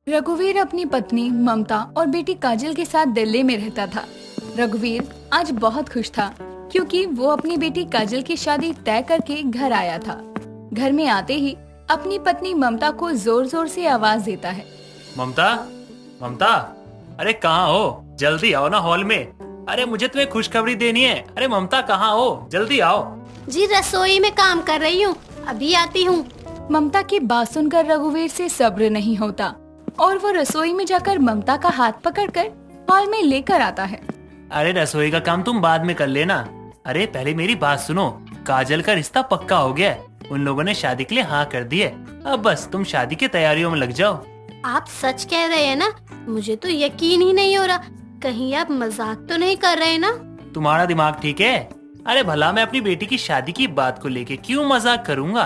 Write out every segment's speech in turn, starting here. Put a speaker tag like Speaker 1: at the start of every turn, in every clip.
Speaker 1: रघुवीर अपनी पत्नी ममता और बेटी काजल के साथ दिल्ली में रहता था। रघुवीर आज बहुत खुश था क्योंकि वो अपनी बेटी काजल की शादी तय करके घर आया था। घर में आते ही अपनी पत्नी ममता को जोर जोर से आवाज देता है।
Speaker 2: ममता, ममता, अरे कहाँ हो? जल्दी आओ ना हॉल में। अरे मुझे तुम्हें खुशखबरी देनी है। अरे ममता कहाँ हो? जल्दी आओ।
Speaker 3: जी रसोई में काम कर रही हूँ, अभी आती हूँ।
Speaker 1: ममता की बात सुनकर रघुवीर से सब्र नहीं होता और वो रसोई में जाकर ममता का हाथ पकड़कर हॉल में लेकर आता है।
Speaker 2: अरे रसोई का काम तुम बाद में कर लेना। अरे पहले मेरी बात सुनो। काजल का रिश्ता पक्का हो गया है। उन लोगों ने शादी के लिए हाँ कर दी है। अब बस तुम शादी की तैयारियों में लग जाओ।
Speaker 3: आप सच कह रहे हैं ना? मुझे तो यकीन ही नहीं हो रहा। कहीं आप मजाक तो नहीं कर रहे ना?
Speaker 2: तुम्हारा दिमाग ठीक है? अरे भला मैं अपनी बेटी की शादी की बात को लेके क्यों मजाक करूंगा?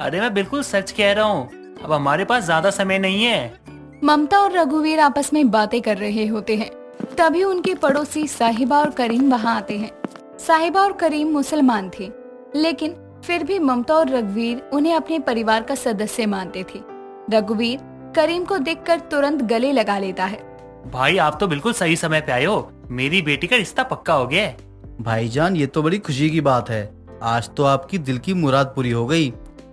Speaker 2: अरे मैं बिल्कुल सच कह रहा हूँ। अब हमारे पास ज्यादा समय नहीं है।
Speaker 1: ममता और रघुवीर आपस में बातें कर रहे होते हैं। तभी उनके पड़ोसी साहिबा और करीम वहाँ आते हैं। साहिबा और करीम मुसलमान थे, लेकिन फिर भी ममता और रघुवीर उन्हें अपने परिवार का सदस्य मानते थे। रघुवीर करीम को देखकर तुरंत गले लगा लेता है।
Speaker 2: भाई आप तो बिल्कुल सही समय पे आए हो। मेरी बेटी का रिश्ता पक्का हो गया है।
Speaker 4: भाईजान, ये तो बड़ी खुशी की बात है। आज तो आपकी दिल की मुराद पूरी हो गई।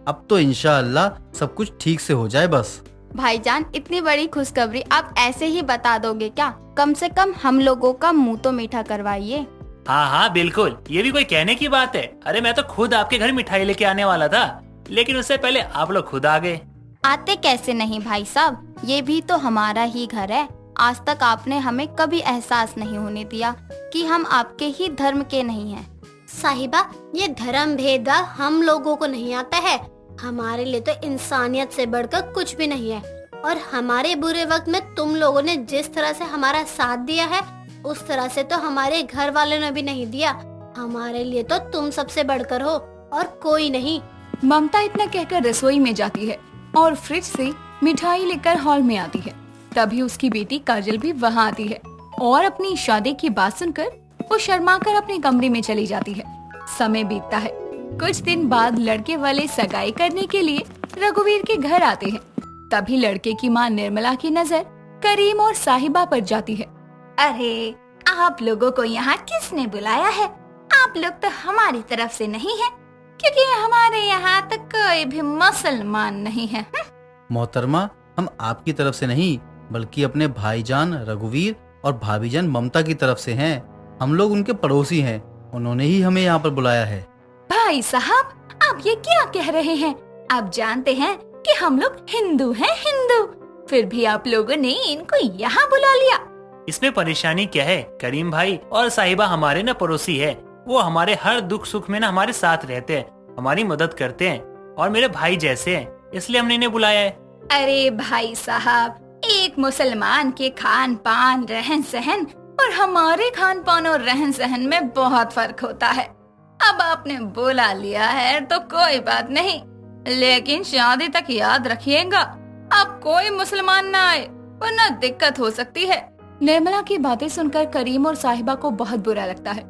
Speaker 4: अब तो इंशाअल्लाह सब कुछ ठीक से हो जाए बस।
Speaker 5: भाईजान, इतनी बड़ी खुशखबरी आप ऐसे ही बता दोगे क्या? कम से कम हम लोगों का मुंह तो मीठा करवाइए।
Speaker 2: हाँ हाँ बिल्कुल, ये भी कोई कहने की बात है। अरे मैं तो खुद आपके घर मिठाई लेके आने वाला था, लेकिन उससे पहले आप लोग खुद आ गए।
Speaker 5: आते कैसे नहीं भाई साहब, ये भी तो हमारा ही घर है। आज तक आपने हमें कभी एहसास नहीं होने दिया कि हम आपके ही धर्म के नहीं हैं।
Speaker 3: साहिबा, ये धर्म भेदभाव हम लोगों को नहीं आता है। हमारे लिए तो इंसानियत से बढ़कर कुछ भी नहीं है। और हमारे बुरे वक्त में तुम लोगों ने जिस तरह से हमारा साथ दिया है, उस तरह से तो हमारे घर वालों ने भी नहीं दिया। हमारे लिए तो तुम सबसे बढ़कर हो और कोई नहीं।
Speaker 1: ममता इतना कहकर रसोई में जाती है और फ्रिज से मिठाई लेकर हॉल में आती है। तभी उसकी बेटी काजल भी वहाँ आती है और अपनी शादी की बात सुनकर वो शर्माकर अपने कमरे में चली जाती है। समय बीतता है। कुछ दिन बाद लड़के वाले सगाई करने के लिए रघुवीर के घर आते हैं। तभी लड़के की माँ निर्मला की नजर करीम और साहिबा पर जाती है।
Speaker 5: अरे आप लोगों को यहाँ किसने बुलाया है? आप लोग तो हमारी तरफ से नहीं हैं, क्योंकि हमारे यहाँ तो कोई भी मुसलमान नहीं है।
Speaker 4: मोहतरमा, हम आपकी तरफ से नहीं बल्कि अपने भाईजान रघुवीर और भाभीजान ममता की तरफ से हैं। हम लोग उनके पड़ोसी हैं। उन्होंने ही हमें यहाँ पर बुलाया है।
Speaker 1: भाई साहब, आप ये क्या कह रहे हैं? आप जानते हैं कि हम लोग हिंदू हैं, हिंदू। फिर भी आप लोगों ने इनको यहाँ बुला लिया।
Speaker 2: इसमें परेशानी क्या है? करीम भाई और साहिबा हमारे न पड़ोसी है। वो हमारे हर दुख सुख में न हमारे साथ रहते हैं, हमारी मदद करते हैं और मेरे भाई जैसे हैं, इसलिए हमने इन्हें बुलाया है।
Speaker 1: अरे भाई साहब, एक मुसलमान के खान पान रहन सहन और हमारे खान पान और रहन सहन में बहुत फर्क होता है। अब आपने बुला लिया है तो कोई बात नहीं, लेकिन शादी तक याद रखिएगा, अब कोई मुसलमान ना आए वरना दिक्कत हो सकती है। निर्मला की बातें सुनकर करीम और साहिबा को बहुत बुरा लगता है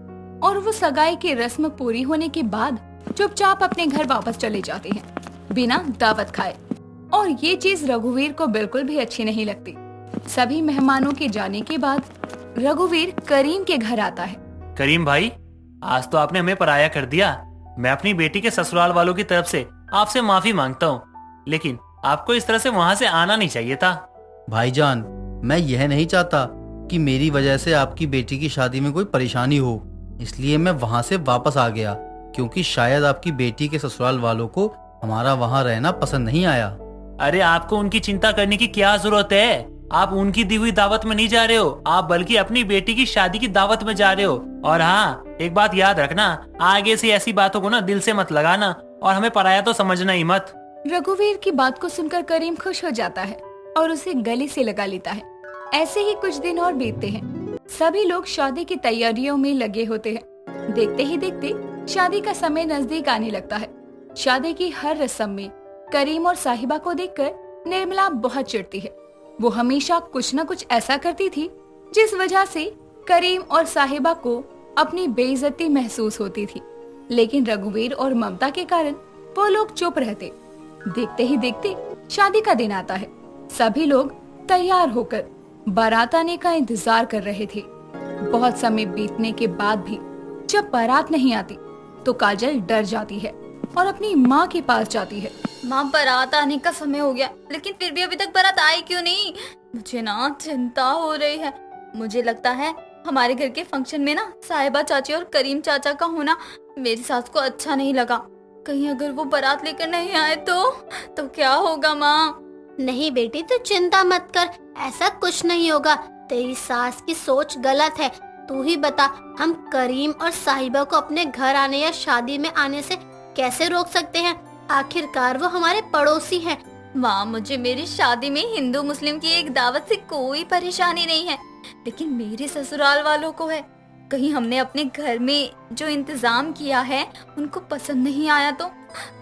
Speaker 1: और वो सगाई की रस्म पूरी होने के बाद चुपचाप अपने घर वापस चले जाते हैं बिना दावत खाए। और ये चीज रघुवीर को बिल्कुल भी अच्छी नहीं लगती। सभी मेहमानों के जाने के बाद रघुवीर करीम के घर आता है।
Speaker 2: करीम भाई, आज तो आपने हमें पराया कर दिया। मैं अपनी बेटी के ससुराल वालों की तरफ से आपसे माफी मांगता हूँ, लेकिन आपको इस तरह से वहाँ से आना नहीं चाहिए था।
Speaker 4: भाईजान, मैं यह नहीं चाहता कि मेरी वजह से आपकी बेटी की शादी में कोई परेशानी हो, इसलिए मैं वहाँ से वापस आ गया, क्योंकि शायद आपकी बेटी के ससुराल वालों को हमारा वहाँ रहना पसंद नहीं आया।
Speaker 2: अरे आपको उनकी चिंता करने की क्या जरूरत है? आप उनकी दी हुई दावत में नहीं जा रहे हो, आप बल्कि अपनी बेटी की शादी की दावत में जा रहे हो। और हाँ, एक बात याद रखना, आगे से ऐसी बातों को ना दिल से मत लगाना और हमें पराया तो समझना ही मत।
Speaker 1: रघुवीर की बात को सुनकर करीम खुश हो जाता है और उसे गले से लगा लेता है। ऐसे ही कुछ दिन और बीतते हैं। सभी लोग शादी की तैयारियों में लगे होते हैं। देखते ही देखते शादी का समय नजदीक आने लगता है। शादी की हर रस्म में करीम और साहिबा को देखकर निर्मला बहुत चिढ़ती है। वो हमेशा कुछ न कुछ ऐसा करती थी जिस वजह से करीम और साहिबा को अपनी बेइज्जती महसूस होती थी। लेकिन रघुवीर और ममता के कारण वो लोग चुप रहते। देखते ही देखते शादी का दिन आता है। सभी लोग तैयार होकर बारात आने का इंतजार कर रहे थे। बहुत समय बीतने के बाद भी जब बारात नहीं आती तो काजल डर जाती है और अपनी माँ के पास जाती है।
Speaker 5: माँ, बारात आने का समय हो गया, लेकिन फिर भी अभी तक बारात आई क्यों नहीं? मुझे ना चिंता हो रही है। मुझे लगता है हमारे घर के फंक्शन में ना साहिबा चाची और करीम चाचा का होना मेरी सास को अच्छा नहीं लगा। कहीं अगर वो बारात लेकर नहीं आए तो क्या होगा माँ?
Speaker 3: नहीं बेटी, तू चिंता मत कर, ऐसा कुछ नहीं होगा। तेरी सास की सोच गलत है। तू ही बता, हम करीम और साहिबा को अपने घर आने या शादी में आने से कैसे रोक सकते हैं? आखिरकार वो हमारे पड़ोसी हैं।
Speaker 5: माँ, मुझे मेरी शादी में हिंदू मुस्लिम की एक दावत से कोई परेशानी नहीं है, लेकिन मेरे ससुराल वालों को है। कहीं हमने अपने घर में जो इंतजाम किया है उनको पसंद नहीं आया तो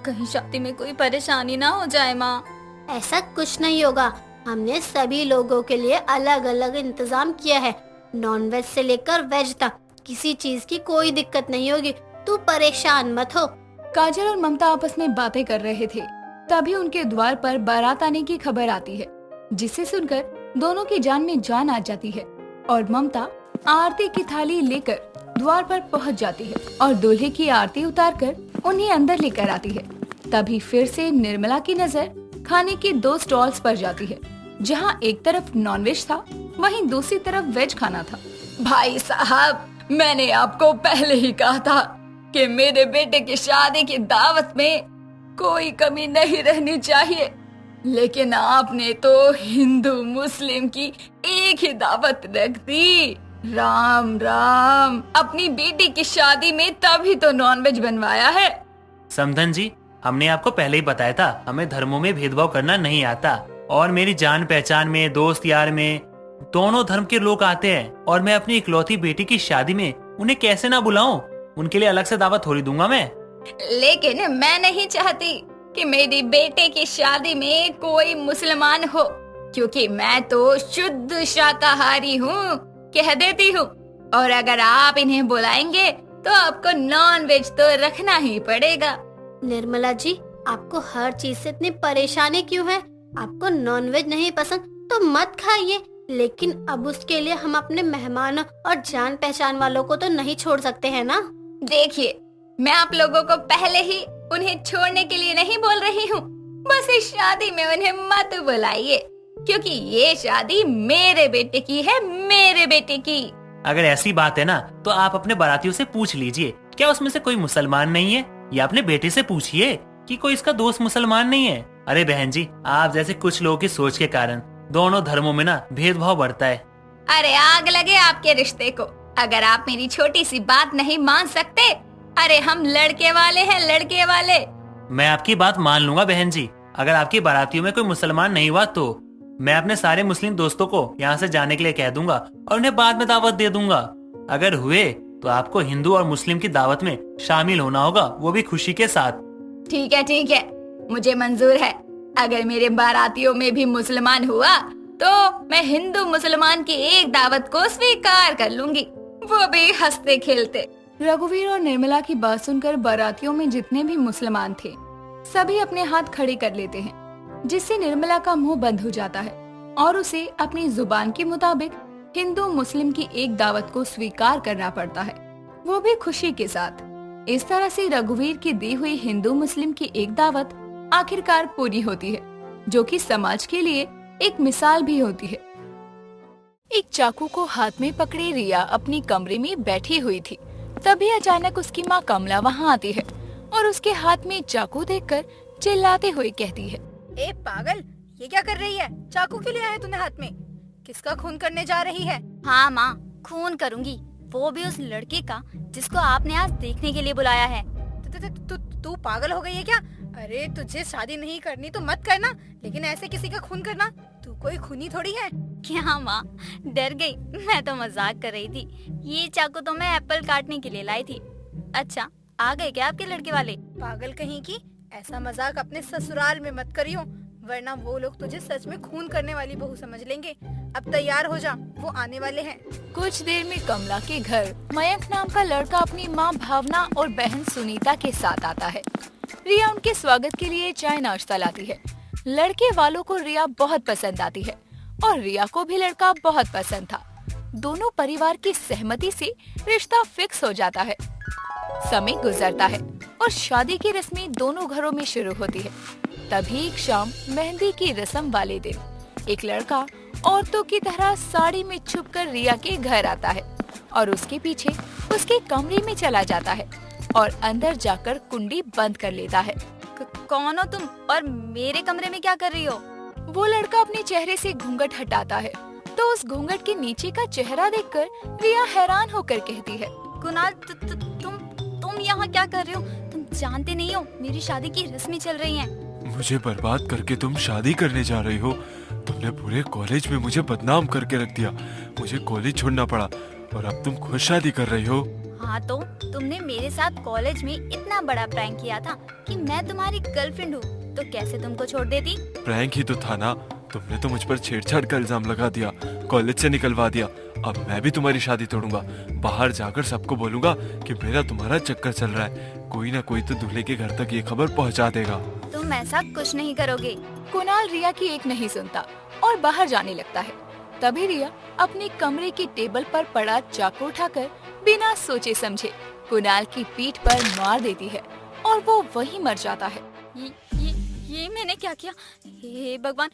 Speaker 5: कहीं शादी में कोई परेशानी ना हो जाए माँ।
Speaker 3: ऐसा कुछ नहीं होगा। हमने सभी लोगों के लिए अलग अलग इंतजाम किया है, नॉनवेज से लेकर वेज तक। किसी चीज की कोई दिक्कत नहीं होगी, तू परेशान मत हो।
Speaker 1: काजल और ममता आपस में बातें कर रहे थे, तभी उनके द्वार पर बारात आने की खबर आती है, जिसे सुनकर दोनों की जान में जान आ जाती है और ममता आरती की थाली लेकर द्वार पर पहुंच जाती है और दूल्हे की आरती उतारकर उन्हें अंदर लेकर आती है। तभी फिर से निर्मला की नजर खाने के 2 स्टॉल्स पर जाती है, जहां एक तरफ नॉनवेज था, वहीं दूसरी तरफ वेज खाना था। भाई साहब, मैंने आपको पहले ही कहा था कि मेरे बेटे की शादी की दावत में कोई कमी नहीं रहनी चाहिए, लेकिन आपने तो हिंदू मुस्लिम की एक ही दावत रख दी। राम राम, अपनी बेटी की शादी में तभी तो नॉनवेज बनवाया है।
Speaker 2: समधन जी, हमने आपको पहले ही बताया था, हमें धर्मों में भेदभाव करना नहीं आता। और मेरी जान पहचान में, दोस्त यार में दोनों धर्म के लोग आते हैं, और मैं अपनी इकलौती बेटी की शादी में उन्हें कैसे ना बुलाऊं? उनके लिए अलग से दावत थोड़ी दूंगा मैं।
Speaker 1: लेकिन मैं नहीं चाहती कि मेरी बेटे की शादी में कोई मुसलमान हो, क्योंकि मैं तो शुद्ध शाकाहारी हूँ, कह देती हूँ। और अगर आप इन्हें बुलाएंगे तो आपको नॉन वेज तो रखना ही पड़ेगा।
Speaker 3: निर्मला जी, आपको हर चीज से इतनी परेशानी क्यों है? आपको नॉनवेज नहीं पसंद तो मत खाइए, लेकिन अब उसके लिए हम अपने मेहमानों और जान पहचान वालों को तो नहीं छोड़ सकते हैं ना।
Speaker 1: देखिए, मैं आप लोगों को पहले ही उन्हें छोड़ने के लिए नहीं बोल रही हूँ, बस इस शादी में उन्हें मत बुलाइए, क्योंकि ये शादी मेरे बेटे की है, मेरे बेटे की।
Speaker 2: अगर ऐसी बात है ना, तो आप अपने बारातियों से पूछ लीजिए, क्या उसमें से कोई मुसलमान नहीं है? या अपने बेटे से पूछिए कि कोई इसका दोस्त मुसलमान नहीं है। अरे बहन जी, आप जैसे कुछ लोगों की सोच के कारण दोनों धर्मों में ना भेदभाव बढ़ता है।
Speaker 1: अरे आग लगे आपके रिश्ते को, अगर आप मेरी छोटी सी बात नहीं मान सकते। अरे हम लड़के वाले हैं, लड़के वाले।
Speaker 2: मैं आपकी बात मान लूंगा बहन जी, अगर आपकी बारातियों में कोई मुसलमान नहीं हुआ तो मैं अपने सारे मुस्लिम दोस्तों को यहाँ से जाने के लिए कह दूंगा और उन्हें बाद में दावत दे दूंगा। अगर हुए तो आपको हिंदू और मुस्लिम की दावत में शामिल होना होगा, वो भी खुशी के साथ।
Speaker 1: ठीक है, मुझे मंजूर है। अगर मेरे बारातियों में भी मुसलमान हुआ तो मैं हिंदू मुसलमान की एक दावत को स्वीकार कर लूंगी, वो भी हंसते खेलते। रघुवीर और निर्मला की बात सुनकर बारातियों में जितने भी मुसलमान थे सभी अपने हाथ खड़े कर लेते हैं, जिससे निर्मला का मुंह बंद हो जाता है और उसे अपनी जुबान के मुताबिक हिंदू मुस्लिम की एक दावत को स्वीकार करना पड़ता है, वो भी खुशी के साथ। इस तरह से रघुवीर की दी हुई हिंदू मुस्लिम की एक दावत आखिरकार पूरी होती है, जो कि समाज के लिए एक मिसाल भी होती है। एक चाकू को हाथ में पकड़े रिया अपनी कमरे में बैठी हुई थी। तभी अचानक उसकी माँ कमला वहाँ आती है और उसके हाथ में चाकू देखकर चिल्लाते हुए कहती है,
Speaker 5: ए पागल, ये क्या कर रही है? चाकू क्यों लिया है तूने हाथ में? किसका खून करने जा रही है?
Speaker 6: हाँ माँ, खून करूंगी, वो भी उस लड़के का जिसको आपने आज देखने के लिए बुलाया है।
Speaker 5: तू पागल हो गई है क्या? अरे तुझे शादी नहीं करनी तो मत करना, लेकिन ऐसे किसी का खून करना, तू कोई खूनी थोड़ी है।
Speaker 6: क्या माँ, डर गई? मैं तो मजाक कर रही थी। ये चाकू तो मैं एप्पल काटने के लिए लाई थी। अच्छा, आ गए क्या आपके लड़के वाले?
Speaker 5: पागल कहीं की, ऐसा मजाक अपने ससुराल में मत करियो, वरना वो लोग तुझे सच में खून करने वाली बहू समझ लेंगे। अब तैयार हो जा, वो आने वाले हैं।
Speaker 1: कुछ देर में कमला के घर मयंक नाम का लड़का अपनी माँ भावना और बहन सुनीता के साथ आता है। रिया उनके स्वागत के लिए चाय नाश्ता लाती है। लड़के वालों को रिया बहुत पसंद आती है और रिया को भी लड़का बहुत पसंद था। दोनों परिवार की सहमति से रिश्ता फिक्स हो जाता है। समय गुजरता है और शादी की रस्में दोनों घरों में शुरू होती है। तभी एक शाम मेहंदी की रस्म वाले दिन एक लड़का औरतों की तरह साड़ी में छुपकर रिया के घर आता है और उसके पीछे उसके कमरे में चला जाता है और अंदर जाकर कुंडी बंद कर लेता है।
Speaker 6: कौन हो तुम और मेरे कमरे में क्या कर रही हो?
Speaker 1: वो लड़का अपने चेहरे से घूंघट हटाता है तो उस घूंघट के नीचे का चेहरा देखकर रिया हैरान होकर कहती है,
Speaker 6: कुणाल, तुम यहाँ क्या कर रहे हो? तुम जानते नहीं हो मेरी शादी की रस्में चल रही हैं।
Speaker 7: मुझे बर्बाद करके तुम शादी करने जा रही हो। तुमने पूरे कॉलेज में मुझे बदनाम करके रख दिया। मुझे कॉलेज छोड़ना पड़ा और अब तुम खुद शादी कर रही हो।
Speaker 6: हाँ तो तुमने मेरे साथ कॉलेज में इतना बड़ा प्रैंक किया था कि मैं तुम्हारी गर्लफ्रेंड हूँ, तो कैसे तुमको छोड़ देती?
Speaker 7: प्रैंक ही तो था ना। तुमने तो मुझ पर छेड़छाड़ का इल्जाम लगा दिया, कॉलेज से निकलवा दिया। अब मैं भी तुम्हारी शादी तोड़ूंगा। बाहर जाकर सबको बोलूंगा कि मेरा तुम्हारा चक्कर चल रहा है। कोई ना कोई तो दूल्हे के घर तक ये खबर पहुंचा देगा।
Speaker 6: तुम ऐसा कुछ नहीं करोगे।
Speaker 1: कुणाल रिया की एक नहीं सुनता और बाहर जाने लगता है। तभी रिया अपने कमरे की टेबल पर पड़ा चाकू उठाकर बिना सोचे समझे कुणाल की पीठ पर मार देती है और वो वहीं मर जाता है।
Speaker 6: ये मैंने क्या किया? हे भगवान,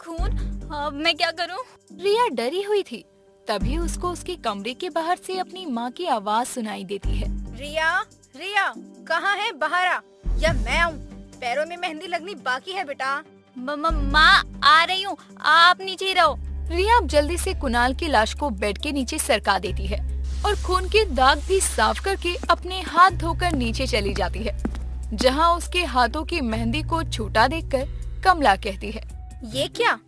Speaker 6: खून! अब मैं क्या करूं?
Speaker 1: रिया डरी हुई थी। तभी उसको उसके कमरे के बाहर से अपनी माँ की आवाज सुनाई देती है।
Speaker 8: रिया, रिया, कहाँ है? बाहर आ या मैं आऊँ? पैरों में मेहंदी लगनी बाकी है बेटा।
Speaker 6: माँ आ रही हूँ, आप नीचे ही रहो।
Speaker 1: रिया अब जल्दी से कुणाल की लाश को बेड के नीचे सरका देती है और खून के दाग भी साफ करके अपने हाथ धोकर नीचे चली जाती है, जहाँ उसके हाथों की मेहंदी को छूटा देखकर कमला कहती है,
Speaker 8: ये क्या?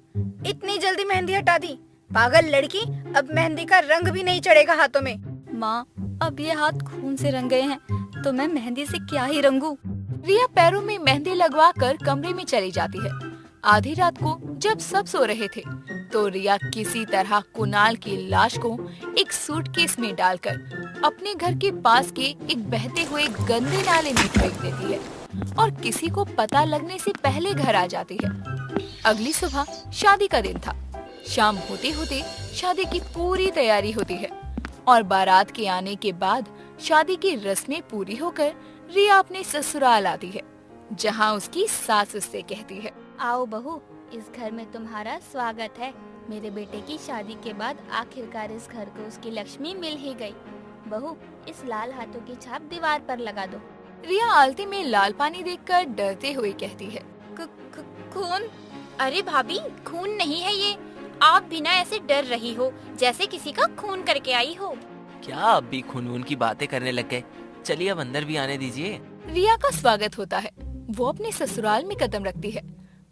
Speaker 8: इतनी जल्दी मेहंदी हटा दी? पागल लड़की, अब मेहंदी का रंग भी नहीं चढ़ेगा हाथों में।
Speaker 6: माँ, अब ये हाथ खून से रंग गए हैं तो मैं मेहंदी से क्या ही रंगूं?
Speaker 1: रिया पैरों में मेहंदी लगवा कर कमरे में चली जाती है। आधी रात को जब सब सो रहे थे तो रिया किसी तरह कुणाल की लाश को एक सूटकेस में डालकर अपने घर के पास के एक बहते हुए गंदे नाले में फेंक देती है और किसी को पता लगने से पहले घर आ जाती है। अगली सुबह शादी का दिन था। शाम होते होते शादी की पूरी तैयारी होती है और बारात के आने के बाद शादी की रस्में पूरी होकर रिया अपने ससुराल आती है, जहाँ उसकी सास उससे कहती है,
Speaker 6: आओ बहू, इस घर में तुम्हारा स्वागत है। मेरे बेटे की शादी के बाद आखिरकार इस घर को उसकी लक्ष्मी मिल ही गई। बहू, इस लाल हाथों की छाप दीवार पर लगा दो।
Speaker 1: रिया आलती में लाल पानी देखकर डरते हुए कहती है,
Speaker 8: खून? अरे भाभी, खून नहीं है ये। आप बिना ऐसे डर रही हो जैसे किसी का खून करके आई हो।
Speaker 9: क्या अब भी खून की बातें करने लग गए? चलिए अब अंदर भी आने दीजिए।
Speaker 1: रिया का स्वागत होता है। वो अपने ससुराल में कदम रखती है।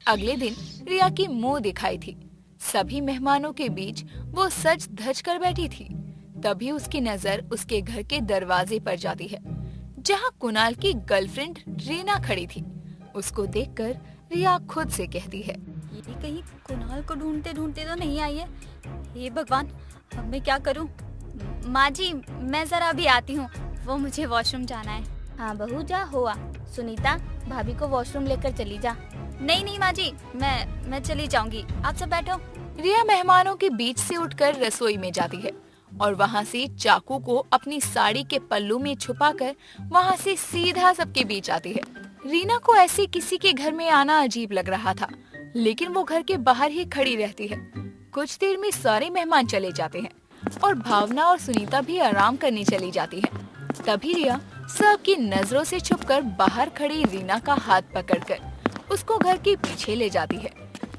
Speaker 1: अगले दिन रिया की मुंह दिखाई थी। सभी मेहमानों के बीच वो सज धज कर बैठी थी। तभी उसकी नजर उसके घर के दरवाजे पर जाती है, जहाँ कुणाल की गर्लफ्रेंड रीना खड़ी थी। उसको देखकर रिया खुद से कहती है,
Speaker 6: ये कहीं कुणाल को ढूंढते ढूंढते तो नहीं आई है। हे भगवान, अब मैं क्या करूं? माँ जी, मैं जरा अभी आती हूँ, वो मुझे वॉशरूम जाना है। हाँ बहू, जा हुआ। सुनीता, भाभी को वॉशरूम लेकर चली जा। नहीं माँ जी, मैं चली जाऊंगी, आप सब बैठो।
Speaker 1: रिया मेहमानों के बीच से उठकर रसोई में जाती है और वहाँ से चाकू को अपनी साड़ी के पल्लू में छुपाकर वहाँ से सीधा सबके बीच आती है। रीना को ऐसे किसी के घर में आना अजीब लग रहा था, लेकिन वो घर के बाहर ही खड़ी रहती है। कुछ देर में सारे मेहमान चले जाते हैं और भावना और सुनीता भी आराम करने चली जाती है। तभी रिया सबकी नजरों से छुपकर बाहर खड़ी रीना का हाथ पकड़कर उसको घर के पीछे ले जाती है,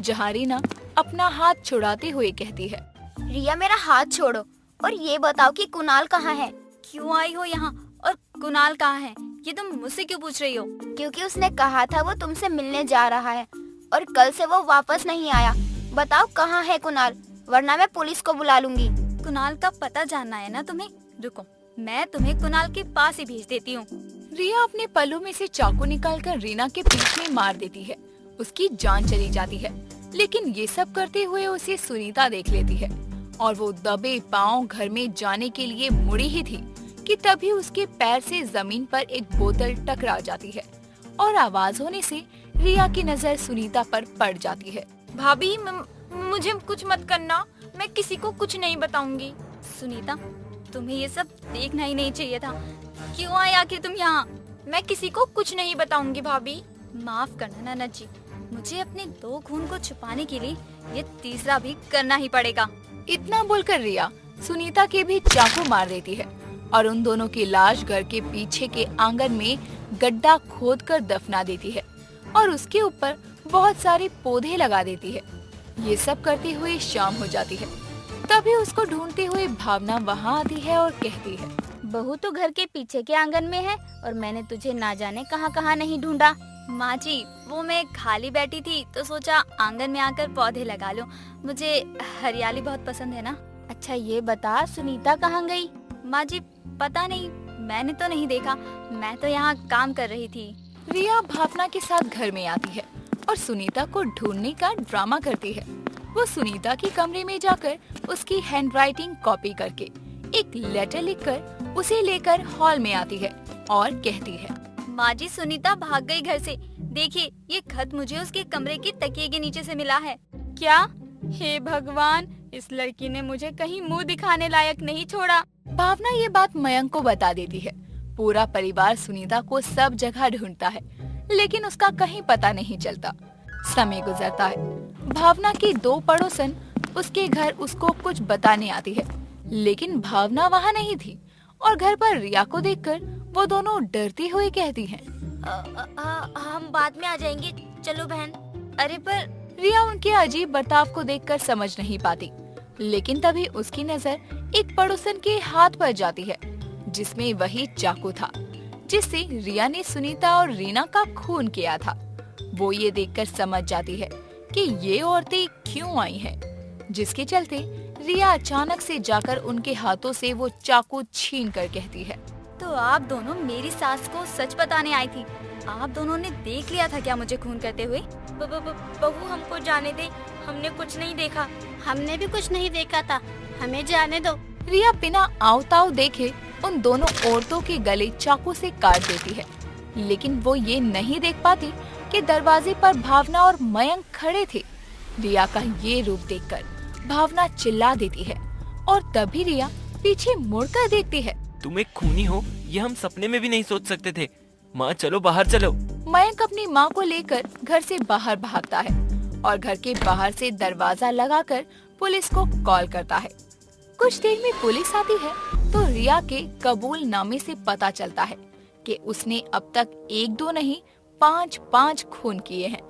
Speaker 1: जहाँ रीना अपना हाथ छुड़ाते हुए कहती है,
Speaker 6: रिया, मेरा हाथ छोड़ो और ये बताओ कि कुणाल कहाँ है? क्यों आई हो यहाँ और कुणाल कहाँ है? ये तुम मुझसे क्यों पूछ रही हो?
Speaker 10: क्योंकि उसने कहा था वो तुमसे मिलने जा रहा है और कल से वो वापस नहीं आया। बताओ कहाँ है कुणाल, वरना मैं पुलिस को बुला लूंगी।
Speaker 6: कुणाल का पता जानना है ना तुम्हें? रुको, मैं तुम्हें कुणाल के पास ही भेज देती हूँ।
Speaker 1: रिया अपने पल्लू में से चाकू निकालकर रीना के पीठ में मार देती है। उसकी जान चली जाती है, लेकिन ये सब करते हुए उसे सुनीता देख लेती है और वो दबे पांव घर में जाने के लिए मुड़ी ही थी कि तभी उसके पैर से जमीन पर एक बोतल टकरा जाती है और आवाज होने से रिया की नजर सुनीता पर पड़ जाती है।
Speaker 8: भाभी मुझे कुछ मत करना, मैं किसी को कुछ नहीं बताऊंगी।
Speaker 5: सुनीता, तुम्हें ये सब देखना ही नहीं चाहिए था। क्यों आई आखिर तुम यहाँ?
Speaker 8: मैं किसी को कुछ नहीं बताऊंगी भाभी।
Speaker 5: माफ करना ननद जी, मुझे अपने 2 खून को छुपाने के लिए ये तीसरा भी करना ही पड़ेगा।
Speaker 1: इतना बोलकर रिया सुनीता के भी चाकू मार देती है और उन दोनों की लाश घर के पीछे के आंगन में गड्ढा खोदकर दफना देती है और उसके ऊपर बहुत सारे पौधे लगा देती है। ये सब करते हुए शाम हो जाती है। तभी उसको ढूंढते हुए भावना वहाँ आती है और कहती है,
Speaker 6: बहू तो घर के पीछे के आंगन में है और मैंने तुझे ना जाने कहाँ कहाँ नहीं ढूंढा।
Speaker 5: माँ जी, वो मैं खाली बैठी थी तो सोचा आंगन में आकर पौधे लगा लूं। मुझे हरियाली बहुत पसंद है ना।
Speaker 6: अच्छा ये बता, सुनीता कहाँ गई?
Speaker 5: माँ जी पता नहीं, मैंने तो नहीं देखा, मैं तो यहाँ काम कर रही थी।
Speaker 1: रिया भावना के साथ घर में आती है और सुनीता को ढूंढने का ड्रामा करती है। वो सुनीता के कमरे में जाकर उसकी हैंडराइटिंग कॉपी करके एक लेटर लिखकर उसे लेकर हॉल में आती है और कहती है,
Speaker 5: माँ जी सुनीता भाग गई घर से। देखिए ये खत मुझे उसके कमरे की तकिए के नीचे से मिला है।
Speaker 6: क्या? हे भगवान, इस लड़की ने मुझे कहीं मुंह दिखाने लायक नहीं छोड़ा।
Speaker 1: भावना ये बात मयंक को बता देती है। पूरा परिवार सुनीता को सब जगह ढूंढता है लेकिन उसका कहीं पता नहीं चलता। समय गुजरता है। भावना की 2 पड़ोसन उसके घर उसको कुछ बताने आती है लेकिन भावना वहाँ नहीं थी और घर पर रिया को देखकर वो दोनों डरती हुई कहती हैं,
Speaker 6: हम बाद में आ जाएंगे, चलो बहन।
Speaker 5: अरे पर
Speaker 1: रिया उनके अजीब बर्ताव को देखकर समझ नहीं पाती। लेकिन तभी उसकी नजर एक पड़ोसन के हाथ पर जाती है जिसमें वही चाकू था जिससे रिया ने सुनीता और रीना का खून किया था। वो ये देखकर समझ जाती है कि ये औरतें क्यों आई हैं, जिसके चलते रिया अचानक से जाकर उनके हाथों से वो चाकू छीन कर कहती है,
Speaker 5: तो आप दोनों मेरी सास को सच बताने आई थी। आप दोनों ने देख लिया था क्या मुझे खून करते हुए?
Speaker 6: बहू हमको जाने दे, हमने कुछ नहीं देखा। हमने भी कुछ नहीं देखा था, हमें जाने दो।
Speaker 1: रिया बिना आवताव देखे उन दोनों औरतों के गले चाकू से काट देती है लेकिन वो ये नहीं देख पाती कि दरवाजे पर भावना और मयंक खड़े थे। रिया का ये रूप देखकर भावना चिल्ला देती है और तभी रिया पीछे मुड़कर देखती है।
Speaker 9: तुम एक खूनी हो ये हम सपने में भी नहीं सोच सकते थे। माँ चलो बाहर चलो।
Speaker 1: मयंक अपनी माँ को लेकर घर से बाहर भागता है और घर के बाहर से दरवाजा लगाकर पुलिस को कॉल करता है। कुछ देर में पुलिस आती है तो रिया के कबूलनामे से पता चलता है कि उसने अब तक 1-2 नहीं 5-5 खून किए हैं,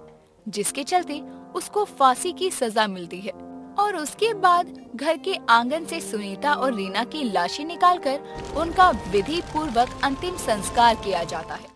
Speaker 1: जिसके चलते उसको फांसी की सजा मिलती है। और उसके बाद घर के आंगन से सुनीता और रीना की लाशें निकालकर उनका विधि पूर्वक अंतिम संस्कार किया जाता है।